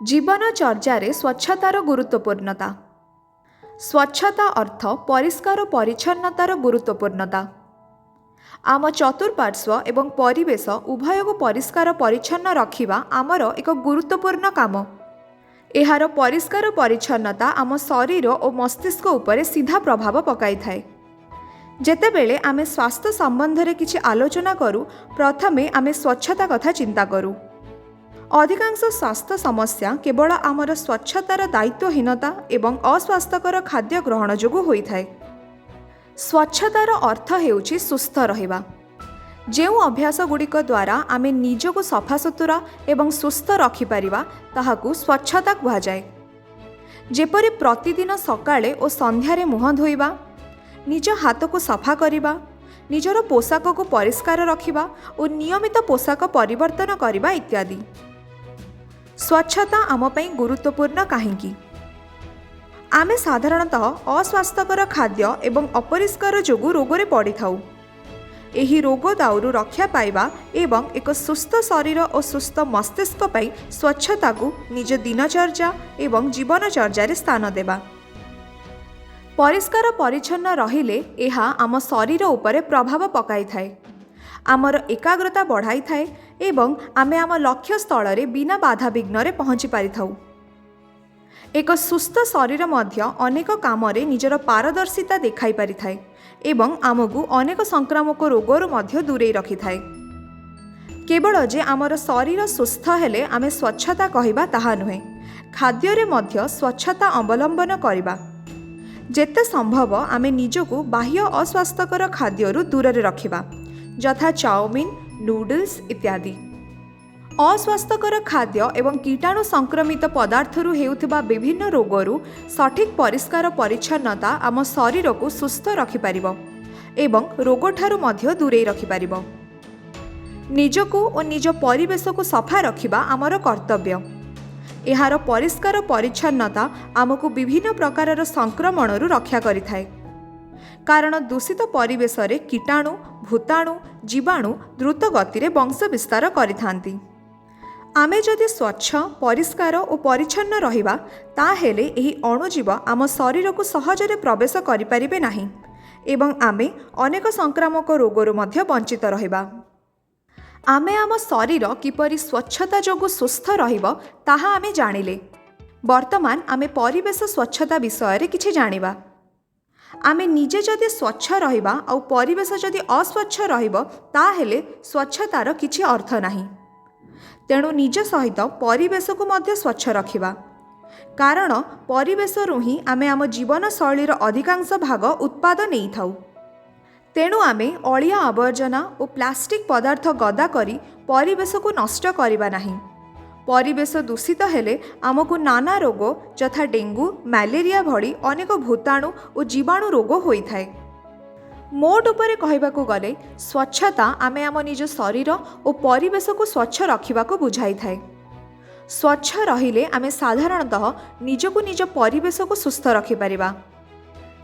जीवनचर्या स्वच्छतार गुरुत्वपूर्णता। स्वच्छता अर्थ परिष्कार परिच्छन्नतार गुरुत्वपूर्णता। आम चतुर्पार्श्व एवं परिवेश उभय को परिष्कार परिच्छन्न रखिबा आमर एक गुरुत्वपूर्ण काम। एहार परिष्कार परिच्छन्नता आम शरीर और मस्तिष्क उपरे सीधा प्रभाव पकाई थाए। जेतेबेले आमे स्वास्थ्य संबंध में किछि आलोचना करूँ प्रथमे आमे स्वच्छता कथा चिंता करूँ। अधिकांश स्वास्थ्य समस्या केवल आमर स्वच्छतार दायित्वहीनता एवं अस्वास्थ्यकर खाद्य ग्रहण जोगु होइथाए। स्वच्छतार अर्थ हेउछि सुस्थ रहिबा। जेउ अभ्यास गुड़िक द्वारा आमे निजको सफासुतुरा एवं सुस्थ रखिपारिबा ताहाकु स्वच्छता कुहाଯାଏ। जेपरि प्रतिदिन सकाळे और संध्यारे मुह धोइबा, निज हाथ को सफा करिबा, निजर पोशाक को परिष्कार रखिबा और नियमित पोशाक परिवर्तन करिबा इत्यादि। स्वच्छता आम पई गुरुत्वपूर्ण काहेकि? आमे साधारणतः अस्वास्थ्यकर खाद्य एवं अपरिष्कार जोगु रोगरे पड़ी थाउ। एही रोग दाउरु रक्षा पाइबा एवं एक सुस्थ शरीर और सुस्थ मस्तिष्क पई स्वच्छता को निज दिनचर्या एवं जीवनचर्या स्थान देबा। परिष्कार परिच्छन्न रहिले एहा आम शरीर उपरे प्रभाव पकाई थाए, आमर एकाग्रता बढ़ाई थाए एवं आमे आम लक्ष्य स्थल रे बिना बाधा विघ्न रे पहुँची पारि थाउ। एक सुस्थ शरीर मध्य अनेक काम रे निजर पारदर्शिता देखाई पारि थाए एवं आमगु अनेक संक्रामक रोगरु मध्य दूरेई रखि थाए। केवल जे आमर शरीर सुस्थ हेले आमे स्वच्छता कहिबा ताहा नुहे, खाद्य रे मध्य स्वच्छता अवलंबन करिबा। जेते संभव आमे निजको बाह्य अस्वास्थ्यकर खाद्यरु दूर रे रखिबा, यथा चाउमिन, नूडल्स इत्यादि। अस्वास्थ्यकर खाद्य एवं कीटाणु संक्रमित पदार्थरु हेउथिबा विभिन्न रोगरु सठिक परिष्कार परिच्छन्नता आम शरीर को सुस्थ रखिपारिबो एवं रोगठारु मध्य दूरेई रखिपारिबो। निजको और निज परिवेश को सफा रखिबा आमर कर्तव्य। एहार परिष्कार परिच्छन्नता आमको विभिन्न प्रकारर संक्रमणरु रक्षा करिथाए, कारण दूषित परिवेश रे कीटाणु, भूताणु, जीवाणु द्रुत गति रे वंश विस्तार करिथांती। आमे जदि स्वच्छ परिष्कार और परिच्छन्न रहिबा ताहेले एही अणुजीव आम शरीर को सहजरे प्रवेश करिपारिबे नाही एवं आमे अनेक संक्रामक रोगरु मध्य वंचित रहिबा। आमे आम शरीर किपरि स्वच्छता जोगु सुस्थ रहिबो ताहा आमे जानिले। वर्तमान आमे परिवेश स्वच्छता विषय रे किछि जानिबा। आमे निजे जदि स्वच्छ रहिबा और परिवेश जदि अस्वच्छ रहिबो ताहेले स्वच्छतार किछि अर्थ नाही। तेणु निज सहित परिवेश को मध्य स्वच्छ रखिबा, कारण परिवेश रु ही आमे आम जीवन शैलीर अधिकांश भाग उत्पादन नहीं थाउ। तेणु आमे अलिया आवर्जना और प्लास्टिक पदार्थ गदा करी परिवेश को नष्ट करिबा नाही। परिवेश दूषित हेले आमको नाना रोग यथा डेंगू, मलेरिया भली अनेक भूताणु और जीवाणु रोग होइथाए। मोट उपरे कहबाकू गले स्वच्छता आमे आम निज शरीर और परिवेश को स्वच्छ रखिबाकू बुझाई थाए। स्वच्छ रहिले आमे साधारणतः निजको निज परिवेश को सुस्थ रखिपारिबा।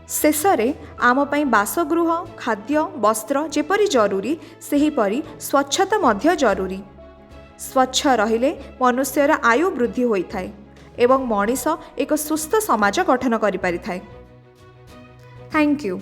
शेषरे आम पई बासगृह, खाद्य, वस्त्र जेपरि जरूरी सेहीपरि स्वच्छता मध्य जरूरी। स्वच्छ रहिले मनुष्यर आयु वृद्धि होइथाए एवं मनीष एक सुस्थ समाज गठन करि पारिथाए। Thank you.